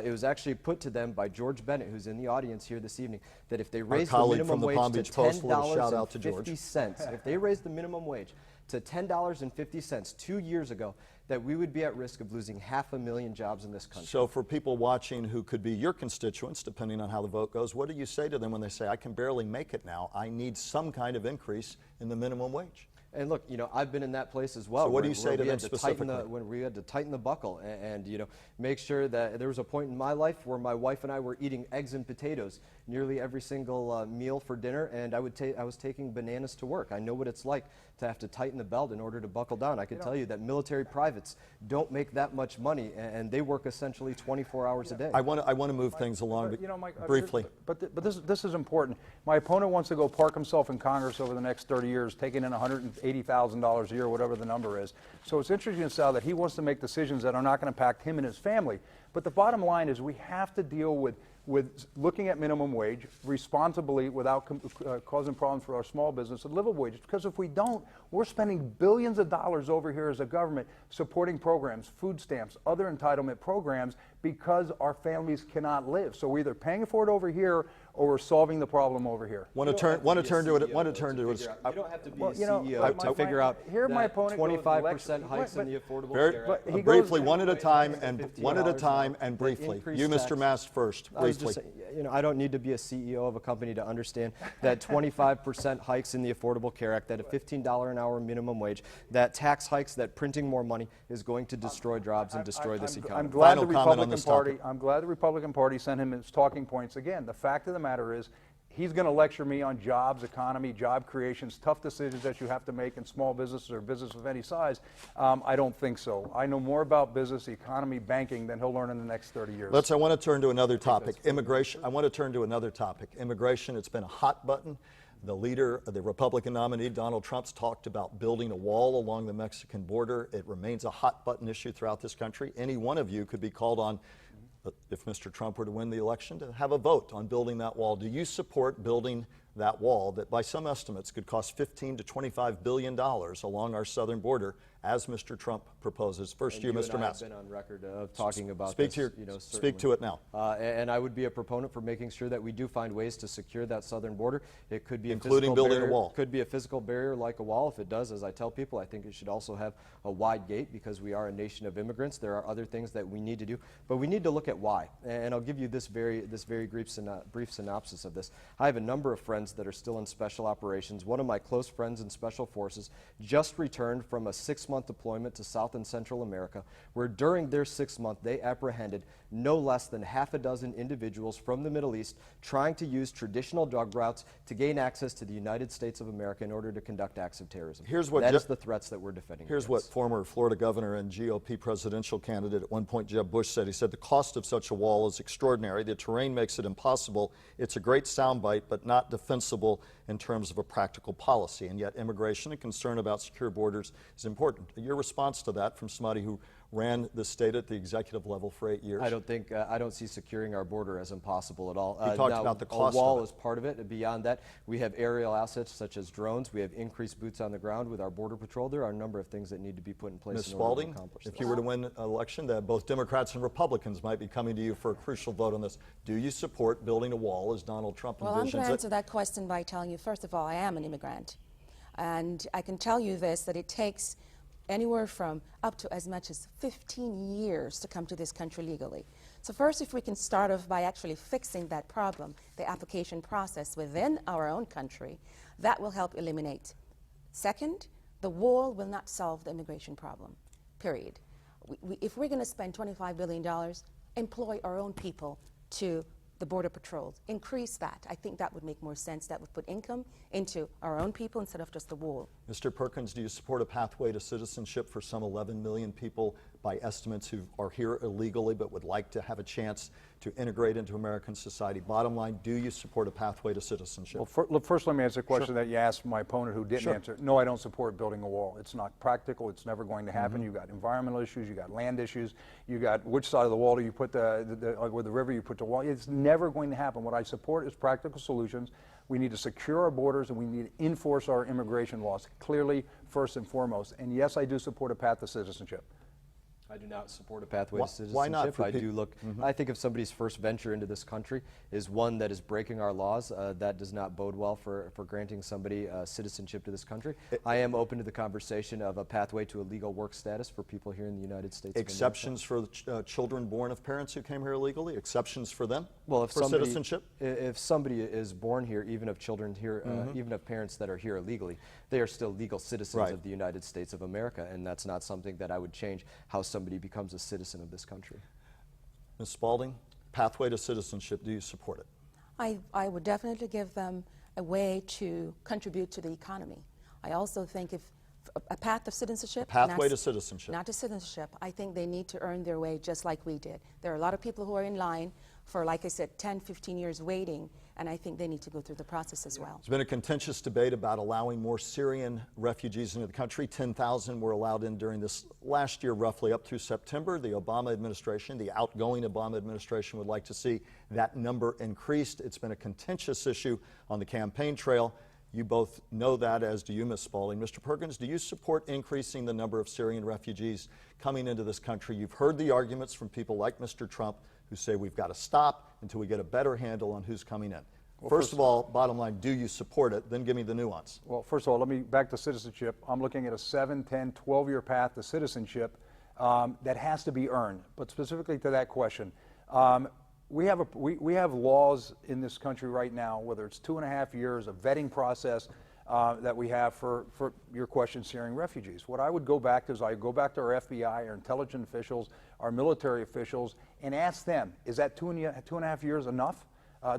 it was actually put to them by George Bennett, who's in the audience here this evening, that if they raised the colleague minimum from the wage Palm to Beach Post, a little shout out to George. $10.50, if they raised the minimum wage to $10.50 2 years ago, that we would be at risk of losing 500,000 jobs in this country. So for people watching who could be your constituents, depending on how the vote goes, what do you say to them when they say, I can barely make it now, I need some kind of increase in the minimum wage? And look, I've been in that place as well. So what do where- you say where to we them had tighten specifically? when we had to tighten the buckle and make sure that there was a point in my life where my wife and I were eating eggs and potatoes nearly every single meal for dinner, and I was taking bananas to work. I know what it's like to have to tighten the belt in order to buckle down. I can tell you that military privates don't make that much money, and they work essentially 24 hours a day. I want to move things along Mike, briefly. But this is important. My opponent wants to go park himself in Congress over the next 30 years, taking in $180,000 a year, whatever the number is. So it's interesting to say that he wants to make decisions that are not going to impact him and his family. But the bottom line is we have to deal with looking at minimum wage responsibly without causing problems for our small business and livable wages. Because if we don't, we're spending billions of dollars over here as a government supporting programs, food stamps, other entitlement programs, because our families cannot live. So we're either paying for it over here or we're solving the problem over here. Want to turn to it. Want to turn to it. You don't have to be Well, a you know, CEO to figure out here my that opponent goes 25% hikes in the Affordable Care Act. he Briefly, goes- one at a time, and $50 briefly. increased You, Mr. tax. Mast, first, I was briefly. just saying, I don't need to be a CEO of a company to understand that 25% hikes in the Affordable Care Act, that a $15 an hour minimum wage, that tax hikes, that printing more money is going to destroy jobs and destroy this I'm economy. glad Final the comment on Republican this Party. topic. I'm glad the Republican Party sent him his talking points again. The fact of the matter is, he's going to lecture me on jobs, economy, job creations, tough decisions that you have to make in small businesses or business of any size. I don't think so. I know more about business, economy, banking than he'll learn in the next 30 years. I want to turn to another topic. Immigration. I want to turn to another topic. Immigration. It's been a hot button. The leader, the Republican nominee, Donald Trump's talked about building a wall along the Mexican border. It remains a hot button issue throughout this country. Any one of you could be called on, if Mr. Trump were to win the election, to have a vote on building that wall. Do you support building that wall that by some estimates could cost $15 to $25 billion along our southern border, as Mr. Trump proposes? First, And you, and Mr. I Mast. have been on record of talking about Speak this. to speak certainly. to it now. And I would be a proponent for making sure that we do find ways to secure that southern border. It could be Including a physical building a barrier, wall. Could be a physical barrier like a wall. If it does, as I tell people, I think it should also have a wide gate because we are a nation of immigrants. There are other things that we need to do, but we need to look at why. And I'll give you this very brief synopsis of this. I have a number of friends that are still in special operations. One of my close friends in Special Forces just returned from a 6-month deployment to South and Central America, where during their 6 month they apprehended no less than half a dozen individuals from the Middle East trying to use traditional drug routes to gain access to the United States of America in order to conduct acts of terrorism. That is the threats that we're defending. Here's what former Florida governor and GOP presidential candidate at one point, Jeb Bush, said. He said, the cost of such a wall is extraordinary. The terrain makes it impossible. It's a great soundbite, but not defensible in terms of a practical policy. And yet immigration and concern about secure borders is important. Your response to that from somebody who ran the state at the executive level for 8 years? I don't see securing our border as impossible at all. He talked about the cost A wall of it. is part of it. Beyond that, we have aerial assets such as drones. We have increased boots on the ground with our Border Patrol. There are a number of things that need to be put in place Ms. in order Spalding, to accomplish if this. you were to win an election, that both Democrats and Republicans might be coming to you for a crucial vote on this. Do you support building a wall as Donald Trump Well, I'm envisions going to it? answer that question by telling you, first of all, I am an immigrant. And I can tell you this, that it takes anywhere from up to as much as 15 years to come to this country legally. So first, if we can start off by actually fixing that problem, the application process within our own country, that will help eliminate. Second, the wall will not solve the immigration problem, period. If we're going to spend $25 billion, employ our own people to the Border Patrol. Increase that. I think that would make more sense. That would put income into our own people instead of just the wall. Mr. Perkins, do you support a pathway to citizenship for some 11 million people by estimates who are here illegally but would like to have a chance to integrate into American society. Bottom line, do you support a pathway to citizenship? Well, first let me answer the question that you asked my opponent who didn't Sure. answer. No, I don't support building a wall. It's not practical. It's never going to happen. You've got environmental issues. You've got land issues. You got which side of the wall do you put like with the river you put the wall. It's never going to happen. What I support is practical solutions. We need to secure our borders and we need to enforce our immigration laws clearly, first and foremost. And yes, I do support a path to citizenship. I do not support a pathway to citizenship. Why not? I do look. I think if somebody's first venture into this country is one that is breaking our laws, that does not bode well for granting somebody citizenship to this country. I am open to the conversation of a pathway to a legal work status for people here in the United States. Exceptions for children born of parents who came here illegally? Exceptions for them? Well, if for somebody, citizenship? If somebody is born here, even of children here, even of parents that are here illegally, they are still legal citizens of the United States of America, and that's not something that I would change how somebody becomes a citizen of this country. Ms. Spalding, pathway to citizenship, do you support it? I would definitely give them a way to contribute to the economy. I also think if a path of citizenship, Pathway to citizenship. not to citizenship, I think they need to earn their way just like we did. There are a lot of people who are in line for, like I said, 10, 15 years waiting, and I think they need to go through the process as well. There's been a contentious debate about allowing more Syrian refugees into the country. 10,000 were allowed in during this last year, roughly up through September. The Obama administration, the outgoing Obama administration, would like to see that number increased. It's been a contentious issue on the campaign trail. You both know that, as do you, Ms. Spalding. Mr. Perkins, do you support increasing the number of Syrian refugees coming into this country? You've heard the arguments from people like Mr. Trump who say we've got to stop until we get a better handle on who's coming in. Well, first of all, bottom line, do you support it? Then give me the nuance. Well, first of all, let me back to citizenship. I'm looking at a 7, 10, 12-year path to citizenship that has to be earned. But specifically to that question, we have laws in this country right now, whether it's 2.5 years, a vetting process that we have for your question, Syrian refugees. What I would go back to is I go back to our FBI, our intelligence officials, our military officials, and ask them, is that 2.5 years enough?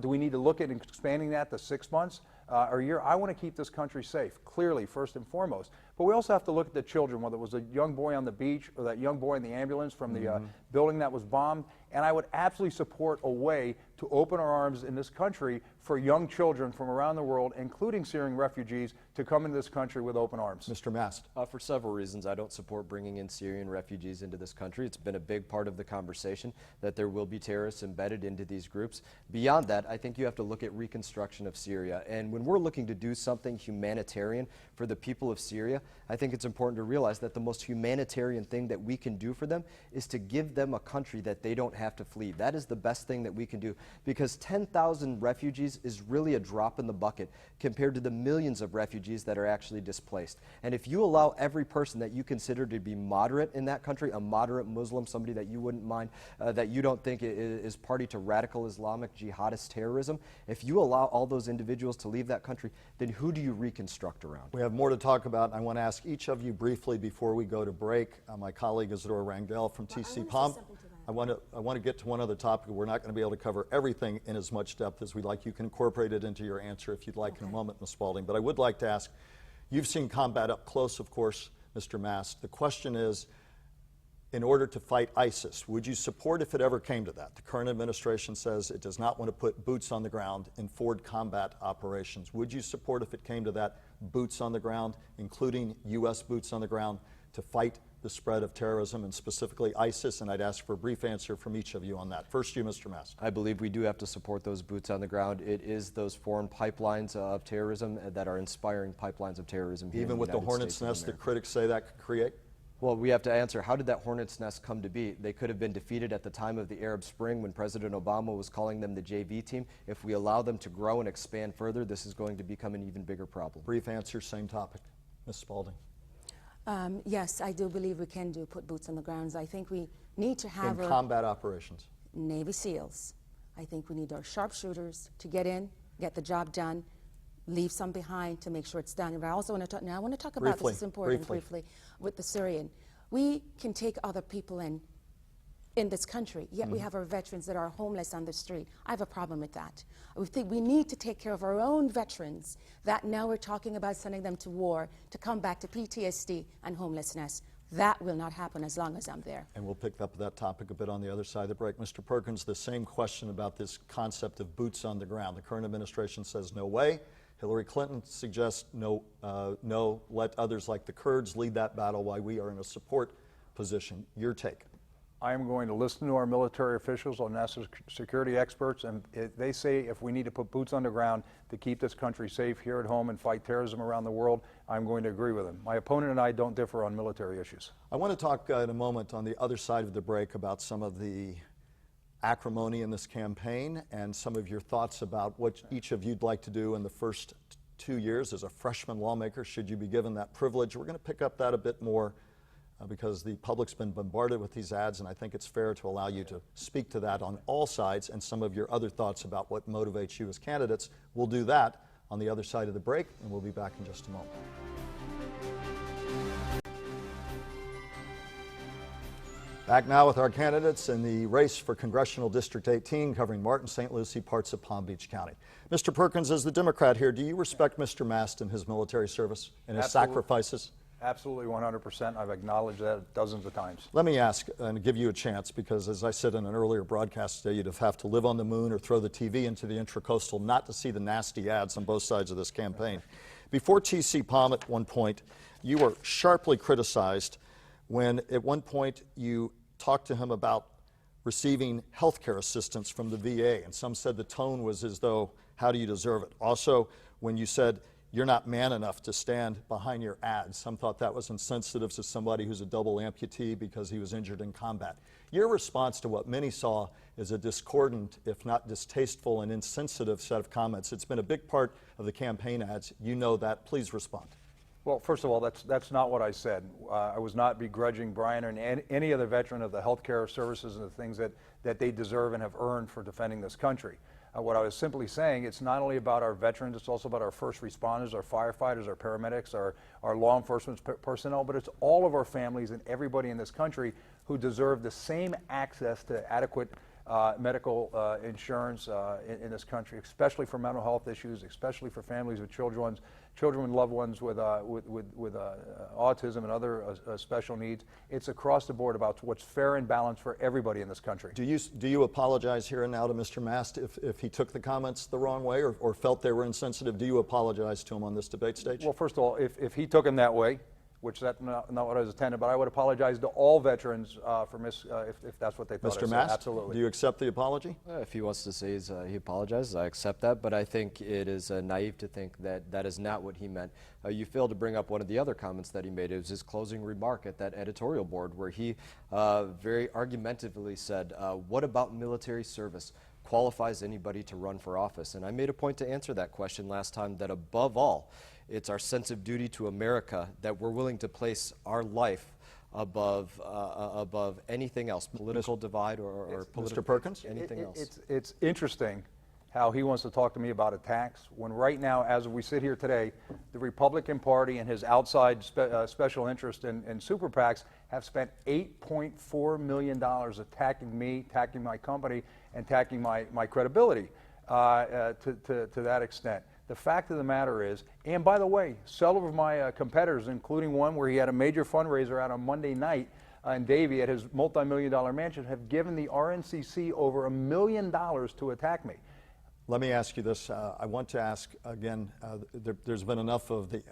Do we need to look at expanding that to 6 months or a year? I want to keep this country safe, clearly, first and foremost. But we also have to look at the children, whether it was a young boy on the beach or that young boy in the ambulance from the building that was bombed. And I would absolutely support a way to open our arms in this country for young children from around the world, including Syrian refugees, to come into this country with open arms. Mr. Mast. For several reasons, I don't support bringing in Syrian refugees into this country. It's been a big part of the conversation that there will be terrorists embedded into these groups. Beyond that, I think you have to look at reconstruction of Syria. And when we're looking to do something humanitarian for the people of Syria, I think it's important to realize that the most humanitarian thing that we can do for them is to give them a country that they don't have to flee. That is the best thing that we can do, because 10,000 refugees is really a drop in the bucket compared to the millions of refugees that are actually displaced. And if you allow every person that you consider to be moderate in that country, a moderate Muslim, somebody that you wouldn't mind, that you don't think is party to radical Islamic jihadist terrorism, if you allow all those individuals to leave that country, then who do you reconstruct around? We have more to talk about. I want to ask each of you briefly before we go to break. My colleague Isadora Rangel from TC Palm. I want to get to one other topic. We're not going to be able to cover everything in as much depth as we'd like. You can incorporate it into your answer if you'd like in a moment, Ms. Spalding. But I would like to ask, you've seen combat up close, of course, Mr. Mast. The question is, in order to fight ISIS, would you support if it ever came to that? The current administration says it does not want to put boots on the ground in forward combat operations. Would you support if it came to that, boots on the ground, including U.S. boots on the ground, to fight the spread of terrorism and specifically ISIS? And I'd ask for a brief answer from each of you on that. First, you, Mr. Mast. I believe we do have to support those boots on the ground. It is those foreign pipelines of terrorism that are inspiring pipelines of terrorism here Even with the hornet's nest that critics say that could create? Well, we have to answer, how did that hornet's nest come to be? They could have been defeated at the time of the Arab Spring when President Obama was calling them the JV team. If we allow them to grow and expand further, this is going to become an even bigger problem. Brief answer, same topic. Ms. Spalding. Yes, I do believe we can put boots on the ground. I think we need to have in combat operations. Navy SEALs. I think we need our sharpshooters to get in, get the job done, leave some behind to make sure it's done. But I also want to talk, now I want to talk about, this is important briefly, with the Syrian. We can take other people in this country, yet we have our veterans that are homeless on the street. I have a problem with that. We think we need to take care of our own veterans that now we're talking about sending them to war to come back to PTSD and homelessness. That will not happen as long as I'm there. And we'll pick up that topic a bit on the other side of the break. Mr. Perkins, the same question about this concept of boots on the ground. The current administration says no way. Hillary Clinton suggests no, let others like the Kurds lead that battle while we are in a support position. Your take? I am going to listen to our military officials, our national security experts, and they say if we need to put boots on the ground to keep this country safe here at home and fight terrorism around the world, I'm going to agree with them. My opponent and I don't differ on military issues. I want to talk in a moment on the other side of the break about some of the acrimony in this campaign and some of your thoughts about what each of you'd like to do in the first 2 years as a freshman lawmaker, should you be given that privilege. We're going to pick up that a bit more because the public's been bombarded with these ads, and I think it's fair to allow you to speak to that on all sides and some of your other thoughts about what motivates you as candidates. We'll do that on the other side of the break, and we'll be back in just a moment. Back now with our candidates in the race for Congressional District 18, covering Martin, St. Lucie, parts of Palm Beach County. Mr. Perkins, as the Democrat here, do you respect Mr. Mast and his military service and his sacrifices? Absolutely, 100%. I've acknowledged that dozens of times. Let me ask and give you a chance, because as I said in an earlier broadcast today, you'd have to live on the moon or throw the TV into the Intracoastal not to see the nasty ads on both sides of this campaign. Before T.C. Palm at one point, you were sharply criticized when at one point you talked to him about receiving health care assistance from the VA, and some said the tone was as though, how do you deserve it? Also, when you said you're not man enough to stand behind your ads, some thought that was insensitive to somebody who's a double amputee because he was injured in combat. Your response to what many saw as a discordant, if not distasteful and insensitive set of comments, it's been a big part of the campaign ads. You know that. Please respond. Well, first of all, that's not what I said. I was not begrudging Brian and any other veteran of the healthcare services and the things that they deserve and have earned for defending this country. What I was simply saying, it's not only about our veterans, it's also about our first responders, our firefighters, our paramedics, our law enforcement personnel, but it's all of our families and everybody in this country who deserve the same access to adequate medical insurance in this country, especially for mental health issues, especially for families with children and loved ones with autism and other special needs. It's across the board about what's fair and balanced for everybody in this country. Do you apologize here and now to Mr. Mast if he took the comments the wrong way or felt they were insensitive? Do you apologize to him on this debate stage? Well, first of all, if he took him that way, which that's not what I was intended, but I would apologize to all veterans if that's what they thought. Mr. Mast, absolutely. Do you accept the apology? If he wants to say he apologizes, I accept that, but I think it is naive to think that that is not what he meant. You failed to bring up one of the other comments that he made. It was his closing remark at that editorial board where he very argumentatively said, what about military service qualifies anybody to run for office? And I made a point to answer that question last time, that above all, it's our sense of duty to America that we're willing to place our life above anything else, political divide or political, Mr. Perkins? anything else. It's interesting how he wants to talk to me about attacks when right now, as we sit here today, the Republican Party and his outside special interest in super PACs have spent $8.4 million attacking me, attacking my company, and attacking my credibility to that extent. The fact of the matter is, and by the way, several of my competitors, including one where he had a major fundraiser out on Monday night in Davie at his multi-million-dollar mansion, have given the RNCC over $1 million to attack me. Let me ask you this. I want to ask, again, there's been enough of the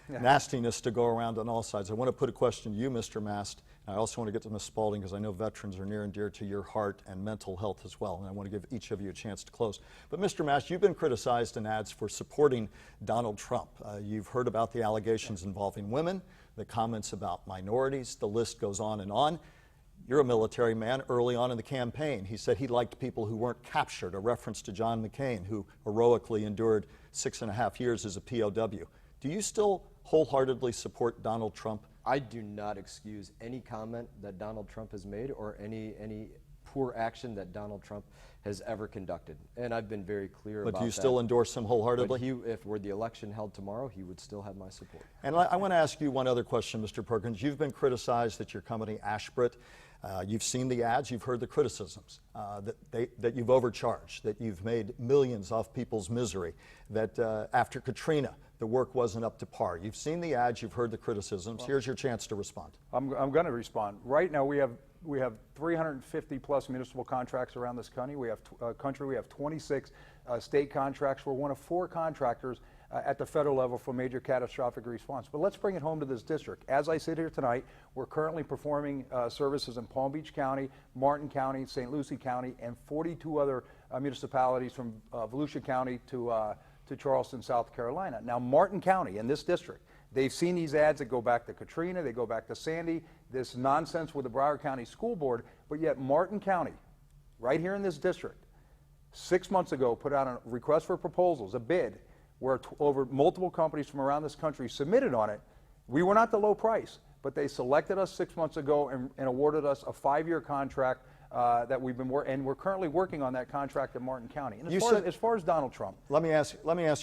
nastiness to go around on all sides. I want to put a question to you, Mr. Mast. I also want to get to Ms. Spalding because I know veterans are near and dear to your heart and mental health as well, and I want to give each of you a chance to close. But Mr. Mast, you've been criticized in ads for supporting Donald Trump. You've heard about the allegations involving women, the comments about minorities, the list goes on and on. You're a military man. Early on in the campaign, he said he liked people who weren't captured, a reference to John McCain, who heroically endured 6.5 years as a POW. Do you still wholeheartedly support Donald Trump? I do not excuse any comment that Donald Trump has made or any poor action that Donald Trump has ever conducted. And I've been very clear about that. But do you still endorse him wholeheartedly? But if were the election held tomorrow, he would still have my support. And I want to ask you one other question, Mr. Perkins. You've been criticized that your company, Ashbrit, You've seen the ads, you've heard the criticisms, that you've overcharged, that you've made millions off people's misery, that after Katrina, the work wasn't up to par. You've seen the ads, you've heard the criticisms. Here's your chance to respond. I'm going to respond. Right now, we have 350 plus municipal contracts around this country. We have 26 state contracts. We're one of 4 contractors at the federal level for major catastrophic response. But let's bring it home to this district. As I sit here tonight, we're currently performing services in Palm Beach County, Martin County, St. Lucie County, and 42 other municipalities from Volusia County to Charleston, South Carolina. Now, Martin County in this district, they've seen these ads that go back to Katrina, they go back to Sandy, this nonsense with the Broward County School Board, but yet Martin County, right here in this district, 6 months ago put out a request for proposals, a bid, where over multiple companies from around this country submitted on it. We were not the low price, but they selected us 6 months ago and awarded us a 5-year contract that we've been and we're currently working on that contract in Martin County. And as far as Donald Trump, let me ask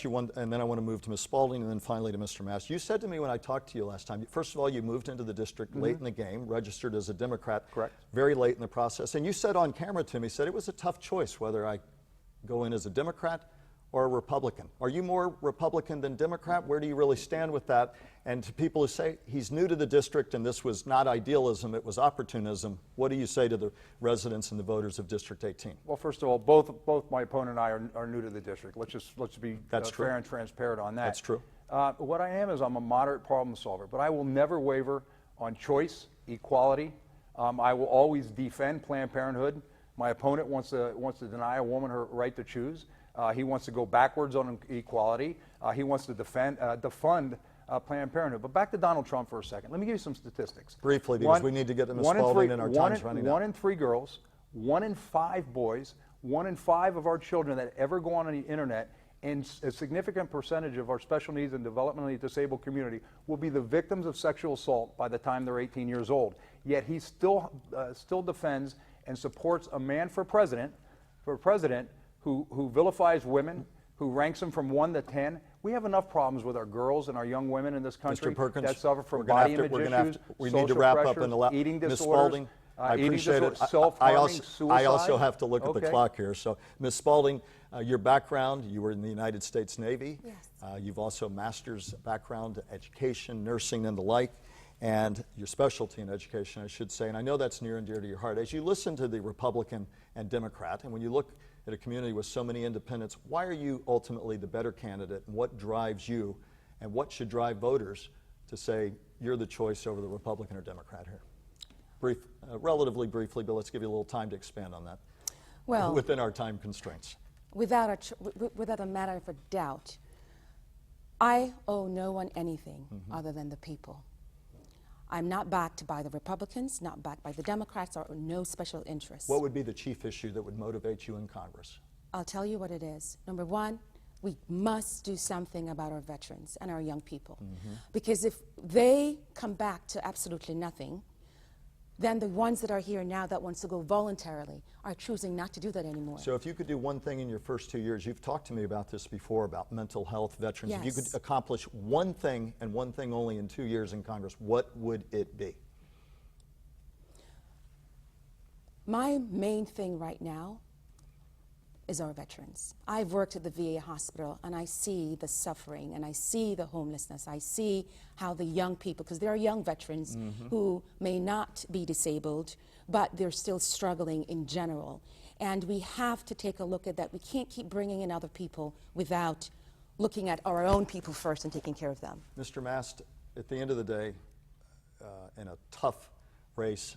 you one, and then I want to move to Ms. Spalding, and then finally to Mr. Mast. You said to me when I talked to you last time, first of all, you moved into the district late in the game, registered as a Democrat, correct, very late in the process, and you said on camera to me, said it was a tough choice whether I go in as a Democrat or a Republican. Are you more Republican than Democrat? Where do you really stand with that? And to people who say he's new to the district and this was not idealism, it was opportunism, what do you say to the residents and the voters of District 18? Well, first of all, both my opponent and I are new to the district. Let's be That's true. fair and transparent on that. That's true. What I am is I'm a moderate problem solver, but I will never waver on choice, equality. I will always defend Planned Parenthood. My opponent wants to deny a woman her right to choose. He wants to go backwards on equality. He wants to defund Planned Parenthood. But back to Donald Trump for a second. Let me give you some statistics. Briefly, because we need to get to Ms. Spalding and our time's running out. 1 in 3 girls, 1 in 5 boys, 1 in 5 of our children that ever go on the internet, and a significant percentage of our special needs and developmentally disabled community will be the victims of sexual assault by the time they're 18 years old. Yet he still defends and supports a man for president who vilifies women, who ranks them from 1 to 10. We have enough problems with our girls and our young women in this country Mr. Perkins, that suffer from body image issues, we social need to wrap pressures, up and allow eating Ms. disorders, Spalding, I appreciate it. self-harming, suicide. I also have to look at the Okay. clock here. So, Ms. Spalding, your background, you were in the United States Navy. Yes. You've also a master's background, education, nursing, and the like, and your specialty in education, I should say. And I know that's near and dear to your heart. As you listen to the Republican and Democrat, and when you look at a community with so many independents, why are you ultimately the better candidate, and what drives you, and what should drive voters to say you're the choice over the Republican or Democrat here? Relatively briefly, but let's give you a little time to expand on that. Well, within our time constraints. without a matter of a doubt, I owe no one anything other than the people. I'm not backed by the Republicans, not backed by the Democrats, or no special interests. What would be the chief issue that would motivate you in Congress? I'll tell you what it is. Number one, we must do something about our veterans and our young people. Because if they come back to absolutely nothing, then the ones that are here now that wants to go voluntarily are choosing not to do that anymore. So if you could do one thing in your first 2 years, you've talked to me about this before, about mental health, veterans. Yes. If you could accomplish one thing and one thing only in 2 years in Congress, what would it be? My main thing right now is our veterans. I've worked at the VA hospital and I see the suffering and I see the homelessness. I see how the young people, because there are young veterans who may not be disabled, but they're still struggling in general. And we have to take a look at that. We can't keep bringing in other people without looking at our own people first and taking care of them. Mr. Mast, at the end of the day, in a tough race,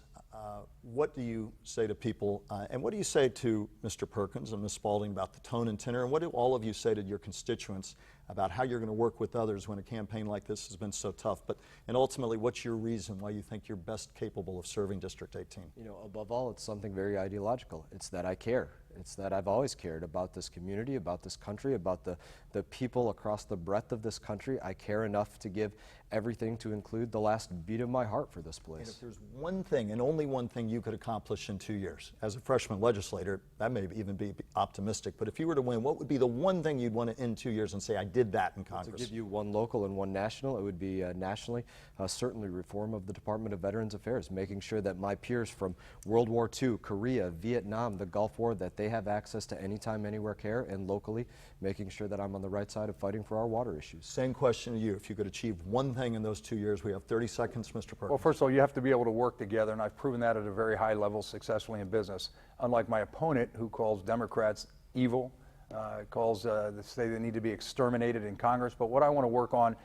what do you say to people, and what do you say to Mr. Perkins and Ms. Spalding about the tone and tenor, and what do all of you say to your constituents about how you're going to work with others when a campaign like this has been so tough? And ultimately, what's your reason why you think you're best capable of serving District 18? You know, above all, it's something very ideological. It's that I care. It's that I've always cared about this community, about this country, about the people across the breadth of this country. I care enough to give everything, to include the last beat of my heart for this place. And if there's one thing, and only one thing, you could accomplish in 2 years, as a freshman legislator, that may even be optimistic, but if you were to win, what would be the one thing you'd want to end 2 years and say, I did that in Congress? To give you one local and one national, it would be nationally, certainly reform of the Department of Veterans Affairs, making sure that my peers from World War II, Korea, Vietnam, the Gulf War, that they have access to anytime, anywhere care, and locally, making sure that I'm on the right side of fighting for our water issues. Same question to you. If you could achieve one thing in those 2 years, we have 30 seconds, Mr. Perkins. Well, first of all, you have to be able to work together, and I've proven that at a very high level successfully in business. Unlike my opponent, who calls Democrats evil, calls say they need to be exterminated in Congress. But what I want to work on,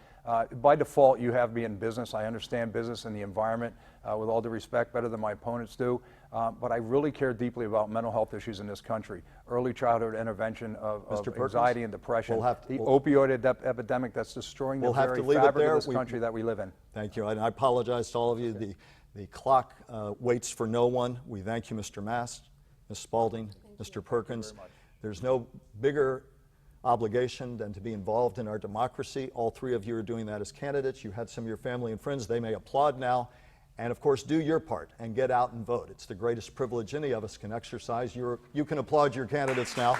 by default, you have me in business. I understand business and the environment, with all due respect, better than my opponents do. But I really care deeply about mental health issues in this country. Early childhood intervention of anxiety and depression. The opioid epidemic that's destroying the very fabric of this country that we live in. Thank you. And I apologize to all of you. The clock waits for no one. We thank you, Mr. Mast, Ms. Spalding, Mr. Perkins. There's no bigger obligation than to be involved in our democracy. All three of you are doing that as candidates. You had some of your family and friends. They may applaud now. And of course, do your part and get out and vote. It's the greatest privilege any of us can exercise. You can applaud your candidates now.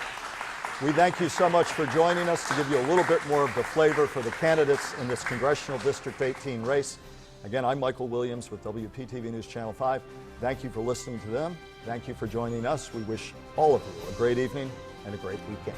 We thank you so much for joining us to give you a little bit more of the flavor for the candidates in this Congressional District 18 race. Again, I'm Michael Williams with WPTV News Channel 5. Thank you for listening to them. Thank you for joining us. We wish all of you a great evening and a great weekend.